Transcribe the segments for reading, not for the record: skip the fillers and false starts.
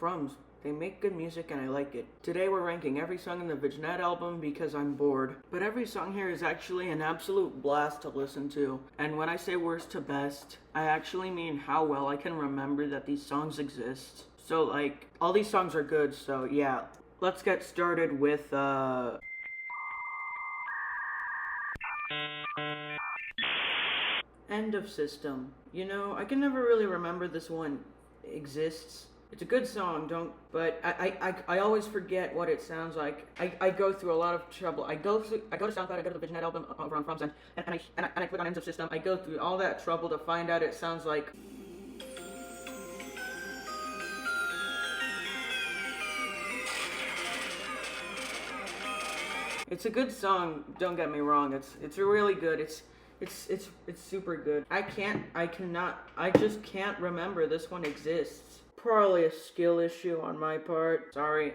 Frums. They make good music and I like it. Today we're ranking every song in the Vignette album because I'm bored. But every song here is actually an absolute blast to listen to. And when I say worst to best, I actually mean how well I can remember that these songs exist. So like, all these songs are good, so yeah. Let's get started with End of System. You know, I can never really remember this one exists. It's a good song, but I always forget what it sounds like. I go through a lot of trouble. I go to SoundCloud, I go to the Vignette album over on Frums, and I click on End of System. I go through all that trouble to find out it sounds like. It's a good song, don't get me wrong. It's really good. It's super good. I just can't remember this one exists. Probably a skill issue on my part. Sorry.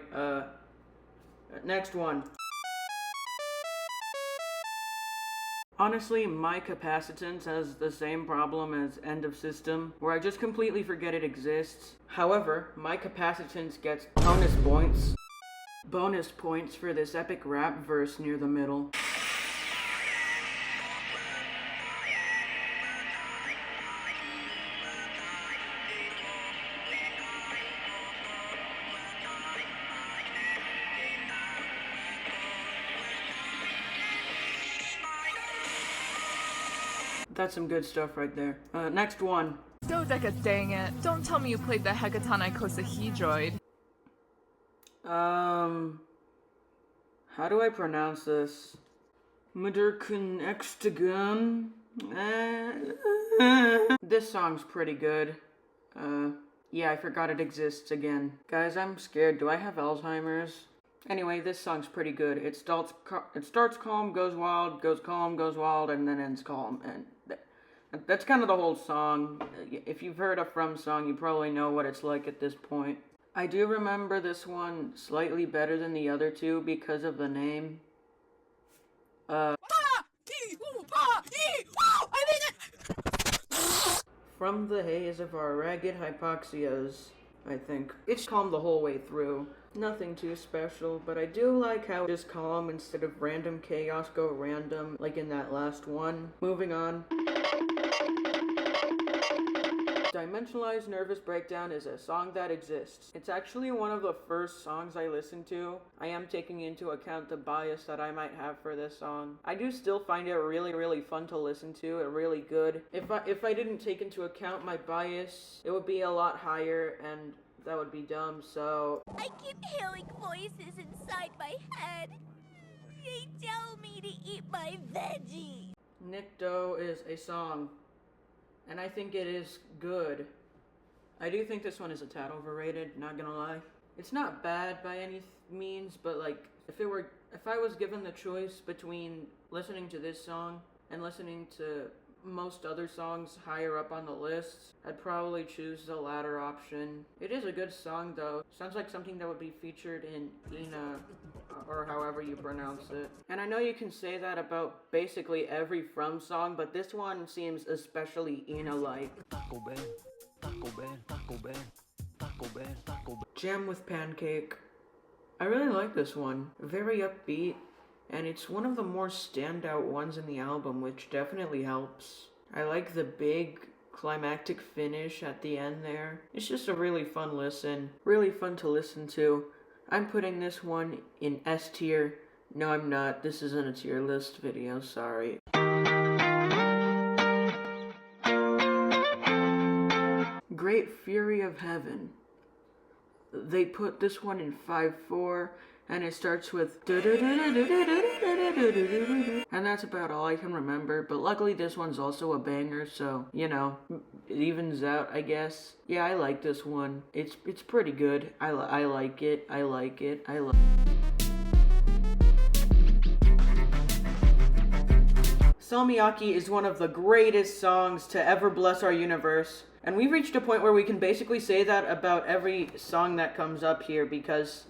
Next one. Honestly, my capacitance has the same problem as End of System, where I just completely forget it exists. However, my capacitance gets bonus points. Bonus points for this epic rap verse near the middle. That's some good stuff right there. Next one. Dodeka, dang it. Don't tell me you played the Hekaton icosahedroid. How do I pronounce this? Mudurkunextagun? This song's pretty good. Yeah, I forgot it exists again. Guys, I'm scared. Do I have Alzheimer's? Anyway, this song's pretty good. It starts calm, goes wild, goes calm, goes wild, and then ends calm. And that's kind of the whole song. If you've heard a Frums song, you probably know what it's like at this point. I do remember this one slightly better than the other two because of the name. From the haze of our ragged hypoxias, I think. It's calm the whole way through. Nothing too special, but I do like how it is calm instead of random chaos go random, like in that last one. Moving on. Dimensionalized Nervous Breakdown is a song that exists. It's actually one of the first songs I listened to. I am taking into account the bias that I might have for this song. I do still find it really fun to listen to, really good. If I didn't take into account my bias, it would be a lot higher, and that would be dumb, so... I keep hearing voices inside my head. They tell me to eat my veggies. Nikto is a song, and I think it is good. I do think this one is a tad overrated, not gonna lie. It's not bad by any means, but like, if I was given the choice between listening to this song and listening to most other songs higher up on the list, I'd probably choose the latter option. It is a good song though. Sounds like something that would be featured in Ina, or however you pronounce it. And I know you can say that about basically every Frums song, but this one seems especially Ina-like. Taco Bell, Taco Bell, Taco Bell, Taco Bell, Taco Bell. Jam with Pancake. I really like this one. Very upbeat. And it's one of the more standout ones in the album, which definitely helps. I like the big climactic finish at the end there. It's just a really fun listen. Really fun to listen to. I'm putting this one in S tier. No, I'm not. This isn't a tier list video, sorry. Great Fury of Heaven. They put this one in 5/4. And it starts with and that's about all I can remember, but luckily this one's also a banger, so, you know, it evens out, I guess. Yeah, I like this one. It's pretty good. I like it. Salmiakki is one of the greatest songs to ever bless our universe. And we've reached a point where we can basically say that about every song that comes up here, because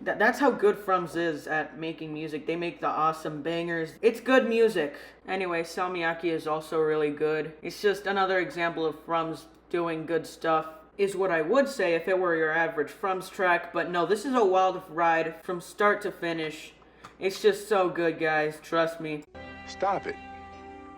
that's how good Frums is at making music. They make the awesome bangers. It's good music. Anyway, Salmiakki is also really good. It's just another example of Frums doing good stuff is what I would say if it were your average Frums track, but no, this is a wild ride from start to finish. It's just so good, guys, trust me. Stop it.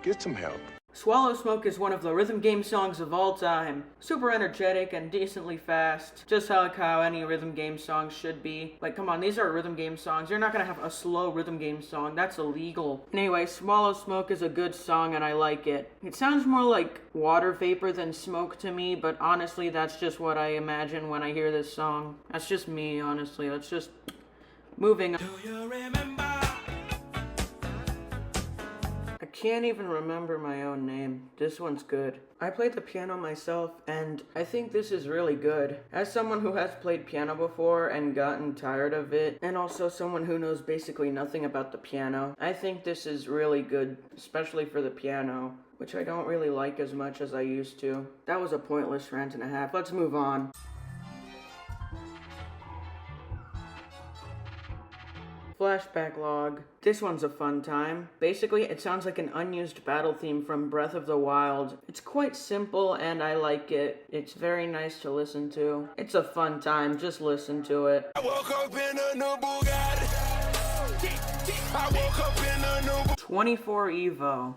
Get some help. Swallow Smoke is one of the rhythm game songs of all time. Super energetic and decently fast. Just like how any rhythm game song should be. Like, come on, these are rhythm game songs. You're not gonna have a slow rhythm game song. That's illegal. Anyway, Swallow Smoke is a good song and I like it. It sounds more like water vapor than smoke to me, but honestly, that's just what I imagine when I hear this song. That's just me, honestly. That's just moving on. Do you remember? I can't even remember my own name. This one's good. I played the piano myself, and I think this is really good. As someone who has played piano before and gotten tired of it, and also someone who knows basically nothing about the piano, I think this is really good, especially for the piano, which I don't really like as much as I used to. That was a pointless rant and a half. Let's move on. Flashback log. This one's a fun time. Basically, it sounds like an unused battle theme from Breath of the Wild. It's quite simple and I like it. It's very nice to listen to. It's a fun time, just listen to it. I woke up in a new Bugatti. I woke up in a new 24 Evo.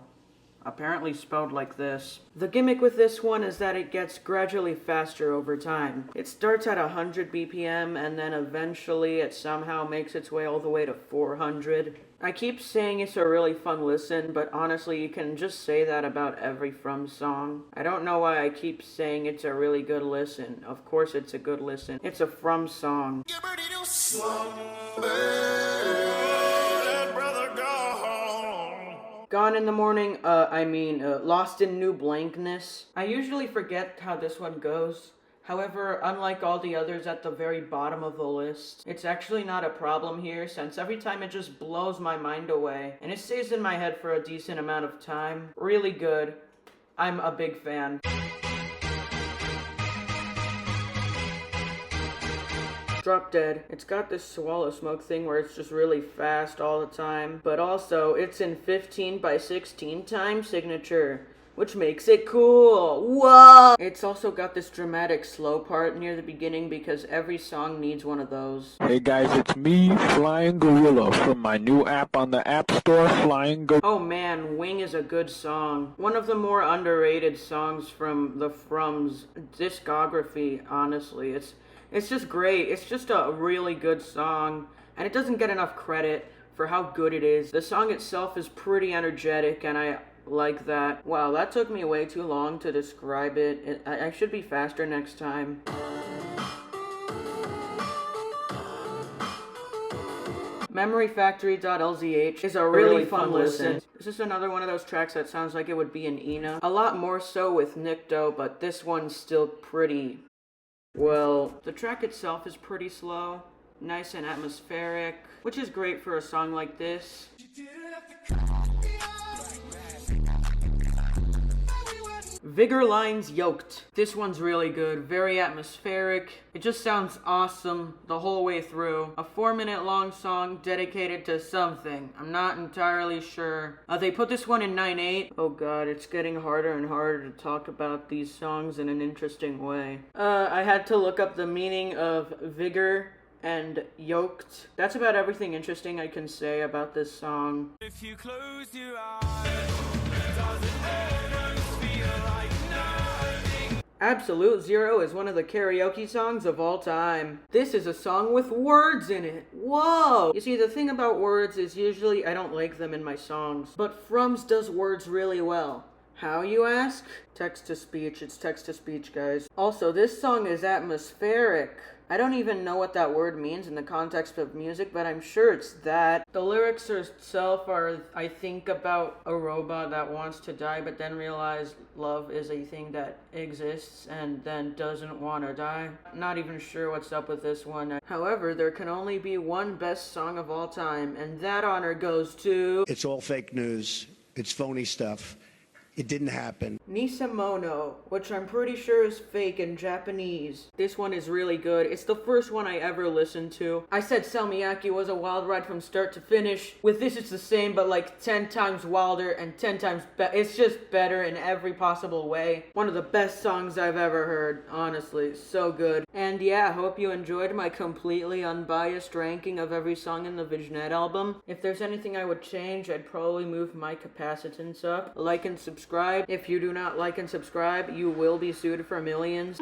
Apparently spelled like this. The gimmick with this one is that it gets gradually faster over time. It starts at 100 BPM and then eventually it somehow makes its way all the way to 400. I keep saying it's a really fun listen, but honestly you can just say that about every Frums song. I don't know why I keep saying it's a really good listen. Of course it's a good listen. It's a Frums song. Gone in the Morning, Lost in New Blankness. I usually forget how this one goes. However, unlike all the others at the very bottom of the list, it's actually not a problem here since every time it just blows my mind away. And it stays in my head for a decent amount of time. Really good. I'm a big fan. Drop Dead. It's got this Swallow Smoke thing where it's just really fast all the time, but also it's in 15:16 time signature, which makes it cool. Whoa! It's also got this dramatic slow part near the beginning because every song needs one of those. Hey guys, it's me, Flying Gorilla, from my new app on the App Store, Flying Gorilla. Oh man, Wing is a good song. One of the more underrated songs from the Frums discography, honestly. It's just great. It's just a really good song, and it doesn't get enough credit for how good it is. The song itself is pretty energetic, and I like that. Wow, that took me way too long to describe it. I should be faster next time. Memoryfactory.lzh is a really fun listen. This is another one of those tracks that sounds like it would be in Ina. A lot more so with Nikto, but this one's still pretty... well, the track itself is pretty slow, nice and atmospheric, which is great for a song like this. Vigor Lines Yoked. This one's really good, very atmospheric. It just sounds awesome the whole way through. A 4-minute long song dedicated to something. I'm not entirely sure. They put this one in 9/8. Oh god, it's getting harder and harder to talk about these songs in an interesting way. I had to look up the meaning of vigor and yoked. That's about everything interesting I can say about this song. If you close your eyes, does it almost feel like nothing? Absolute Zero is one of the karaoke songs of all time. This is a song with words in it. Whoa! You see, the thing about words is usually I don't like them in my songs, but Frums does words really well. How, you ask? Text-to-speech. It's text-to-speech, guys. Also, this song is atmospheric. I don't even know what that word means in the context of music, but I'm sure it's that. The lyrics itself are, I think, about a robot that wants to die, but then realize love is a thing that exists and then doesn't want to die. Not even sure what's up with this one. However, there can only be one best song of all time, and that honor goes to... It's all fake news. It's phony stuff. It didn't happen. Nisamono, which I'm pretty sure is fake in Japanese. This one is really good. It's the first one I ever listened to. I said Salmiakki was a wild ride from start to finish. With this it's the same, but like 10 times wilder and 10 times better. It's just better in every possible way. One of the best songs I've ever heard, honestly. So good. And yeah, hope you enjoyed my completely unbiased ranking of every song in the Vignette album. If there's anything I would change, I'd probably move my capacitance up. Like and subscribe. If you do not like and subscribe, you will be sued for millions.